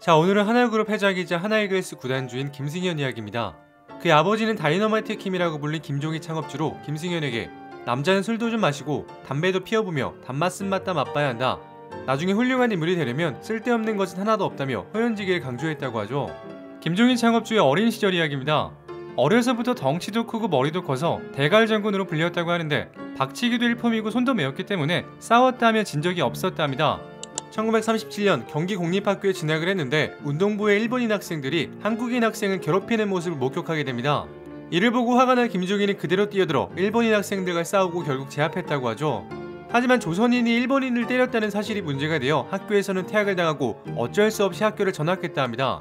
자, 오늘은 하나그룹 회장이자 하나이글스 구단주인 김승현 이야기입니다. 그의 아버지는 다이너마이트 킴이라고 불린 김종희 창업주로 김승현에게 남자는 술도 좀 마시고 담배도 피워보며 단맛 쓴맛 다 맛봐야 한다. 나중에 훌륭한 인물이 되려면 쓸데없는 것은 하나도 없다며 허연지기를 강조했다고 하죠. 김종희 창업주의 어린 시절 이야기입니다. 어려서부터 덩치도 크고 머리도 커서 대갈장군으로 불렸다고 하는데 박치기도 일품이고 손도 매웠기 때문에 싸웠다 하면 진 적이 없었다 합니다. 1937년 경기공립학교에 진학을 했는데 운동부의 일본인 학생들이 한국인 학생을 괴롭히는 모습을 목격하게 됩니다. 이를 보고 화가 난 김종희는 그대로 뛰어들어 일본인 학생들과 싸우고 결국 제압했다고 하죠. 하지만 조선인이 일본인을 때렸다는 사실이 문제가 되어 학교에서는 퇴학을 당하고 어쩔 수 없이 학교를 전학했다 합니다.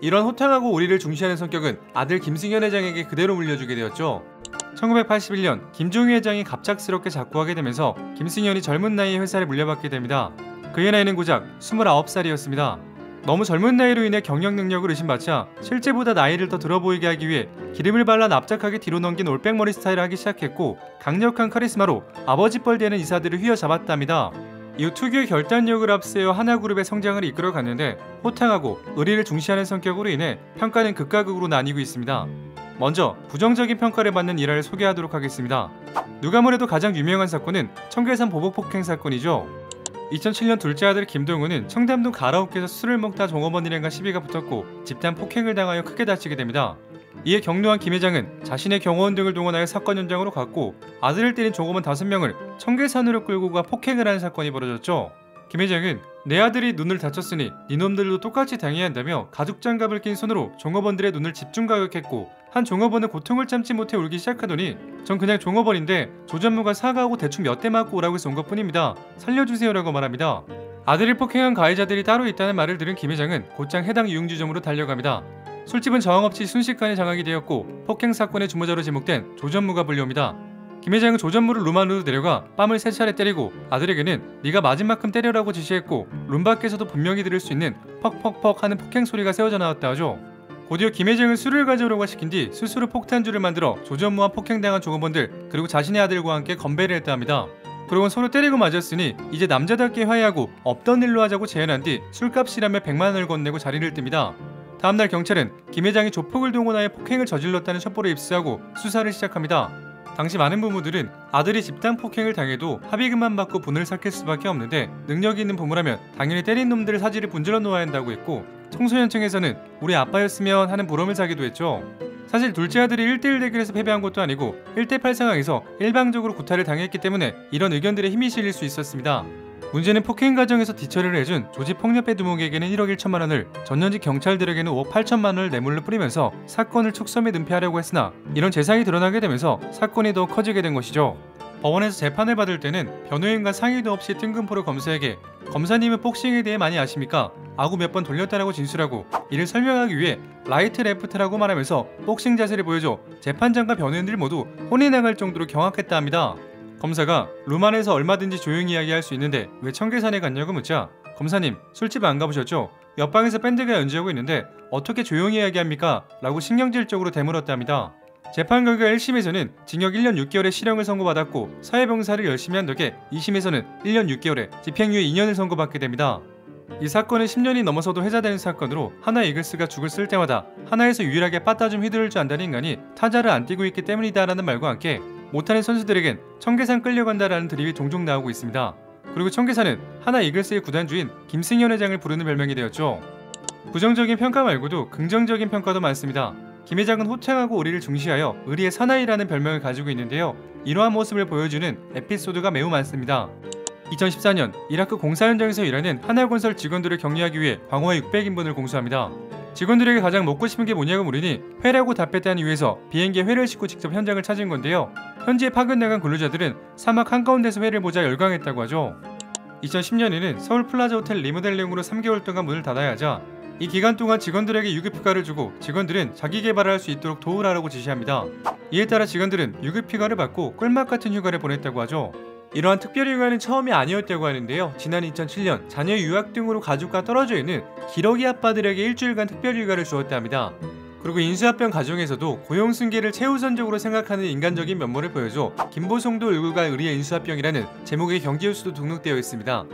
이런 호탕하고 오리를 중시하는 성격은 아들 김승현 회장에게 그대로 물려주게 되었죠. 1981년 김종희 회장이 갑작스럽게 작고하게 되면서 김승현이 젊은 나이에 회사를 물려받게 됩니다. 그의 나이는 고작 29살이었습니다. 너무 젊은 나이로 인해 경영 능력을 의심받자 실제보다 나이를 더 들어 보이게 하기 위해 기름을 발라 납작하게 뒤로 넘긴 올백머리 스타일을 하기 시작했고 강력한 카리스마로 아버지 뻘 되는 이사들을 휘어잡았답니다. 이후 특유의 결단력을 앞세워 하나그룹의 성장을 이끌어갔는데 호탕하고 의리를 중시하는 성격으로 인해 평가는 극과 극으로 나뉘고 있습니다. 먼저 부정적인 평가를 받는 일화를 소개하도록 하겠습니다. 누가 뭐래도 가장 유명한 사건은 청계산 보복폭행 사건이죠. 2007년 둘째 아들 김동우는 청담동 가라오케에서 술을 먹다 종업원 일행과 시비가 붙었고 집단 폭행을 당하여 크게 다치게 됩니다. 이에 격노한 김 회장은 자신의 경호원 등을 동원하여 사건 현장으로 갔고 아들을 때린 종업원 5명을 청계산으로 끌고 가 폭행을 하는 사건이 벌어졌죠. 김 회장은 내 아들이 눈을 다쳤으니 니놈들도 똑같이 당해야 한다며 가죽장갑을 낀 손으로 종업원들의 눈을 집중 가격했고 한 종업원은 고통을 참지 못해 울기 시작하더니 전 그냥 종업원인데 조전무가 사과하고 대충 몇 대 맞고 오라고 해서 온 것뿐입니다. 살려주세요라고 말합니다. 아들을 폭행한 가해자들이 따로 있다는 말을 들은 김 회장은 곧장 해당 유흥주점으로 달려갑니다. 술집은 저항 없이 순식간에 장악이 되었고 폭행 사건의 주모자로 지목된 조전무가 불려옵니다. 김 회장은 조전무를 룸 안으로 내려가 뺨을 3차례 때리고 아들에게는 네가 맞은 만큼 때려라고 지시했고 룸 밖에서도 분명히 들을 수 있는 퍽퍽퍽 하는 폭행 소리가 새어져 나왔다 하죠. 곧이어 김 회장은 술을 가져오라고 시킨 뒤 스스로 폭탄주를 만들어 조전무와 폭행당한 종업원들 그리고 자신의 아들과 함께 건배를 했다 합니다. 그러곤 서로 때리고 맞았으니 이제 남자답게 화해하고 없던 일로 하자고 제안한 뒤 술값이라며 100만원을 건네고 자리를 뜹니다. 다음날 경찰은 김 회장이 조폭을 동원하여 폭행을 저질렀다는 첩보를 입수하고 수사를 시작합니다. 당시 많은 부모들은 아들이 집단 폭행을 당해도 합의금만 받고 분을 삭힐 수밖에 없는데 능력이 있는 부모라면 당연히 때린 놈들을 사지를 분질러 놓아야 한다고 했고 청소년층에서는 우리 아빠였으면 하는 부러움을 사기도 했죠. 사실 둘째 아들이 1대1 대결에서 패배한 것도 아니고 1대8 상황에서 일방적으로 구타를 당했기 때문에 이런 의견들에 힘이 실릴 수 있었습니다. 문제는 폭행 과정에서 뒤처리를 해준 조직폭력배 두목에게는 1억 1천만 원을 전현직 경찰들에게는 5억 8천만 원을 뇌물로 뿌리면서 사건을 촉섬에 은폐하려고 했으나 이런 재상이 드러나게 되면서 사건이 더 커지게 된 것이죠. 법원에서 재판을 받을 때는 변호인과 상의도 없이 뜬금포로 검사에게 검사님은 복싱에 대해 많이 아십니까? 아구 몇 번 돌렸다라고 진술하고 이를 설명하기 위해 라이트 레프트라고 말하면서 복싱 자세를 보여줘 재판장과 변호인들 모두 혼이 나갈 정도로 경악했다 합니다. 검사가 룸 안에서 얼마든지 조용히 이야기할 수 있는데 왜 청계산에 갔냐고 묻자 검사님 술집 안 가보셨죠? 옆방에서 밴드가 연주하고 있는데 어떻게 조용히 이야기합니까? 라고 신경질적으로 되물었답니다. 재판 결과 1심에서는 징역 1년 6개월의 실형을 선고받았고 사회봉사를 열심히 한 덕에 2심에서는 1년 6개월에 집행유예 2년을 선고받게 됩니다. 이 사건은 10년이 넘어서도 회자되는 사건으로 하나이글스가 죽을 쓸 때마다 하나에서 유일하게 빠따 좀 휘두를 줄 안다는 인간이 타자를 안 뛰고 있기 때문이다 라는 말과 함께 못하는 선수들에겐 청계산 끌려간다라는 드립이 종종 나오고 있습니다. 그리고 청계산은 하나이글스의 구단주인 김승현 회장을 부르는 별명이 되었죠. 부정적인 평가 말고도 긍정적인 평가도 많습니다. 김 회장은 호탕하고 의리를 중시하여 의리의 사나이라는 별명을 가지고 있는데요. 이러한 모습을 보여주는 에피소드가 매우 많습니다. 2014년 이라크 공사 현장에서 일하는 하나건설 직원들을 격리하기 위해 광호에 600인분을 공수합니다. 직원들에게 가장 먹고 싶은 게 뭐냐고 물으니 회라고 답했다는 이유에서 비행기에 회를 싣고 직접 현장을 찾은 건데요. 현지에 파견나간 근로자들은 사막 한가운데서 회를 보자 열광했다고 하죠. 2010년에는 서울 플라자 호텔 리모델링으로 3개월 동안 문을 닫아야 하자 이 기간 동안 직원들에게 유급휴가를 주고 직원들은 자기 개발을 할 수 있도록 도우라고 지시합니다. 이에 따라 직원들은 유급휴가를 받고 꿀맛 같은 휴가를 보냈다고 하죠. 이러한 특별휴가는 처음이 아니었다고 하는데요. 지난 2007년 자녀 유학 등으로 가족과 떨어져 있는 기러기 아빠들에게 일주일간 특별휴가를 주었다 합니다. 그리고 인수합병 과정에서도 고용승계를 최우선적으로 생각하는 인간적인 면모를 보여줘 김보성도 울고 갈 의리의 인수합병이라는 제목의 경기뉴스도 등록되어 있습니다.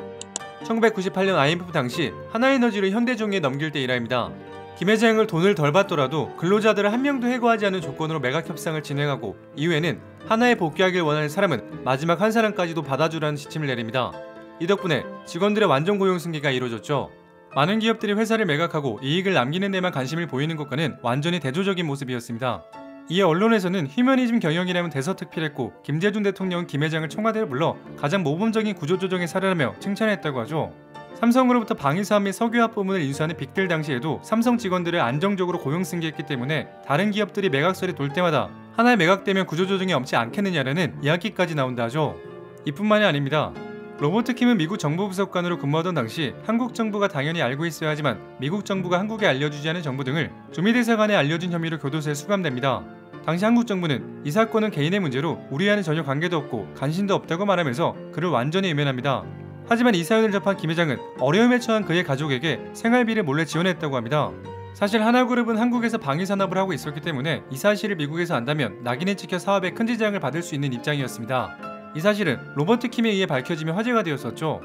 1998년 IMF 당시 하나에너지를 현대중에 넘길 때 일화입니다. 김 회장을 돈을 덜 받더라도 근로자들을 한 명도 해고하지 않는 조건으로 매각 협상을 진행하고 이후에는 하나에 복귀하길 원하는 사람은 마지막 한 사람까지도 받아주라는 지침을 내립니다. 이 덕분에 직원들의 완전 고용 승계가 이루어졌죠. 많은 기업들이 회사를 매각하고 이익을 남기는 데만 관심을 보이는 것과는 완전히 대조적인 모습이었습니다. 이에 언론에서는 휴머니즘 경영이라면 대서특필했고 김대중 대통령은 김 회장을 청와대에 불러 가장 모범적인 구조조정의 사례라며 칭찬했다고 하죠. 삼성으로부터 방위사업 및 석유화학 부문을 인수하는 빅딜 당시에도 삼성 직원들을 안정적으로 고용 승계했기 때문에 다른 기업들이 매각설이 돌 때마다 하나에 매각되면 구조조정이 없지 않겠느냐라는 이야기까지 나온다 하죠. 이뿐만이 아닙니다. 로버트 킴은 미국 정보부석관으로 근무하던 당시 한국 정부가 당연히 알고 있어야 하지만 미국 정부가 한국에 알려주지 않은 정보 등을 주미대사관에 알려준 혐의로 교도소에 수감됩니다. 당시 한국 정부는 이 사건은 개인의 문제로 우리와는 전혀 관계도 없고 관심도 없다고 말하면서 그를 완전히 외면합니다. 하지만 이 사연을 접한 김 회장은 어려움에 처한 그의 가족에게 생활비를 몰래 지원했다고 합니다. 사실 하나그룹은 한국에서 방위산업을 하고 있었기 때문에 이 사실을 미국에서 안다면 낙인을 찍혀 사업에 큰 지장을 받을 수 있는 입장이었습니다. 이 사실은 로버트 킴에 의해 밝혀지며 화제가 되었었죠.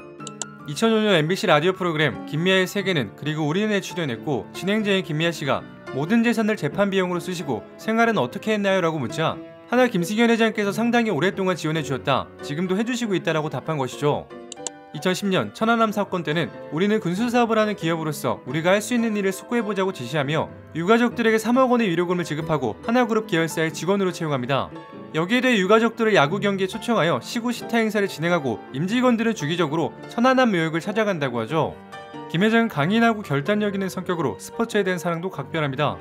2005년 MBC 라디오 프로그램 김미아의 세계는 그리고 우리는에 출연했고 진행자인 김미아 씨가 모든 재산을 재판 비용으로 쓰시고 생활은 어떻게 했나요? 라고 묻자 하나 김승현 회장께서 상당히 오랫동안 지원해 주셨다. 지금도 해주시고 있다라고 답한 것이죠. 2010년 천안함 사건 때는 우리는 군수사업을 하는 기업으로서 우리가 할 수 있는 일을 숙고해보자고 지시하며 유가족들에게 3억 원의 위로금을 지급하고 하나그룹 계열사의 직원으로 채용합니다. 여기에 대해 유가족들을 야구 경기에 초청하여 시구 시타 행사를 진행하고 임직원들은 주기적으로 천안함 묘역을 찾아간다고 하죠. 김 회장은 강인하고 결단력 있는 성격으로 스포츠에 대한 사랑도 각별합니다.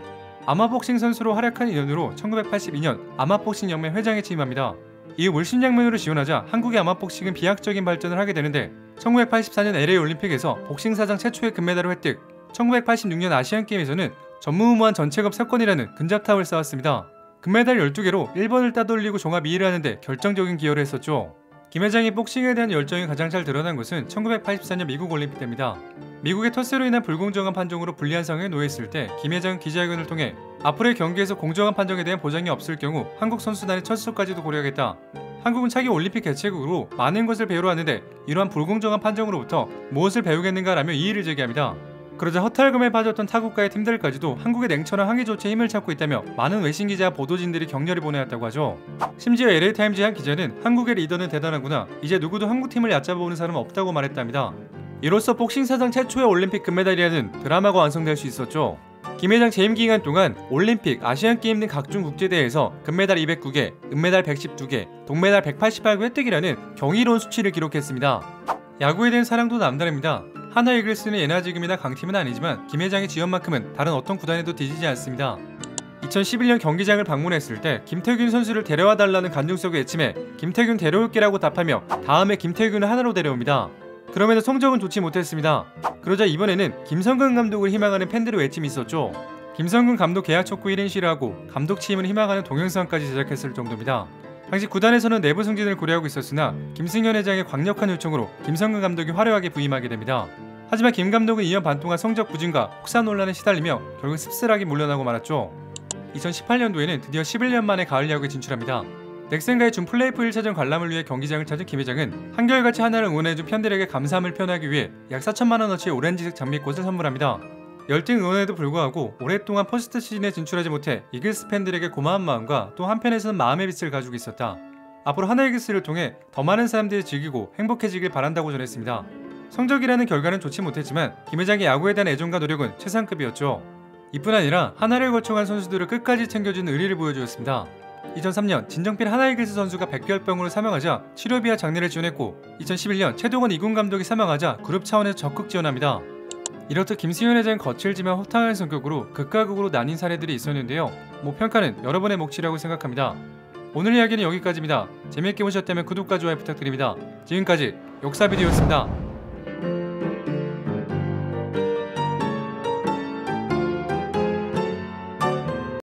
아마복싱 선수로 활약한 인연으로 1982년 아마복싱연맹 회장에 취임합니다. 이후 물심양면으로 지원하자 한국의 아마복싱은 비약적인 발전을 하게 되는데 1984년 LA 올림픽에서 복싱 사상 최초의 금메달을 획득, 1986년 아시안게임에서는 전무후무한 전체급 석권이라는 근접탑을 쌓았습니다. 금메달 12개로 1번을 따돌리고 종합 2위를 하는데 결정적인 기여를 했었죠. 김 회장이 복싱에 대한 열정이 가장 잘 드러난 것은 1984년 미국 올림픽 때입니다. 미국의 텃세로 인한 불공정한 판정으로 불리한 상황에 놓여있을 때 김 회장은 기자회견을 통해 앞으로의 경기에서 공정한 판정에 대한 보장이 없을 경우 한국 선수단의 철수까지도 고려하겠다. 한국은 차기 올림픽 개최국으로 많은 것을 배우러 왔는데 이러한 불공정한 판정으로부터 무엇을 배우겠는가라며 이의를 제기합니다. 그러자 허탈감에 빠졌던 타국가의 팀들까지도 한국의 냉철한 항의 조치에 힘을 찾고 있다며 많은 외신 기자와 보도진들이 격려를 보내왔다고 하죠. 심지어 LA타임즈의 한 기자는 한국의 리더는 대단하구나. 이제 누구도 한국팀을 얕잡아보는 사람은 없다고 말했답니다. 이로써 복싱 사상 최초의 올림픽 금메달이라는 드라마가 완성될 수 있었죠. 김 회장 재임 기간 동안 올림픽, 아시안게임 등 각종 국제대회에서 금메달 209개, 은메달 112개, 동메달 188개 획득이라는 경이로운 수치를 기록했습니다. 야구에 대한 사랑도 남다릅니다. 하나 이글스는 예나지금이나 강팀은 아니지만 김 회장의 지원만큼은 다른 어떤 구단에도 뒤지지 않습니다. 2011년 경기장을 방문했을 때 김태균 선수를 데려와달라는 간중석의 외침에 김태균 데려올게라고 답하며 다음에 김태균을 하나로 데려옵니다. 그럼에도 성적은 좋지 못했습니다. 그러자 이번에는 김성근 감독을 희망하는 팬들의 외침이 있었죠. 김성근 감독 계약 촉구 1인 시위하고 감독 취임을 희망하는 동영상까지 제작했을 정도입니다. 당시 구단에서는 내부 승진을 고려하고 있었으나 김승현 회장의 강력한 요청으로 김성근 감독이 화려하게 부임하게 됩니다. 하지만 김 감독은 2년 반 동안 성적 부진과 혹사 논란에 시달리며 결국 씁쓸하게 물러나고 말았죠. 2018년도에는 드디어 11년 만에 가을 야구에 진출합니다. 넥센과의 준 플레이오프 1차전 관람을 위해 경기장을 찾은 김 회장은 한결같이 하나를 응원해준 팬들에게 감사함을 표현하기 위해 약 4천만원어치의 오렌지색 장미꽃을 선물합니다. 열띤 응원에도 불구하고 오랫동안 포스트 시즌에 진출하지 못해 이글스 팬들에게 고마운 마음과 또 한편에서는 마음의 빛을 가지고 있었다. 앞으로 하나 이글스를 통해 더 많은 사람들이 즐기고 행복해지길 바란다고 전했습니다. 성적이라는 결과는 좋지 못했지만 김 회장의 야구에 대한 애정과 노력은 최상급이었죠. 이뿐 아니라 하나를 거쳐간 선수들을 끝까지 챙겨주는 의리를 보여주었습니다. 2003년 진정필 하나 이글스 선수가 백혈병으로 사망하자 치료비와 장례를 지원했고 2011년 최동원 2군 감독이 사망하자 그룹 차원에서 적극 지원합니다. 이렇듯 김승현 회장은 거칠지만 호탕한 성격으로 극과 극으로 나뉜 사례들이 있었는데요. 평가는 여러분의 몫이라고 생각합니다. 오늘 이야기는 여기까지입니다. 재미있게 보셨다면 구독과 좋아요 부탁드립니다. 지금까지 역사비디오였습니다.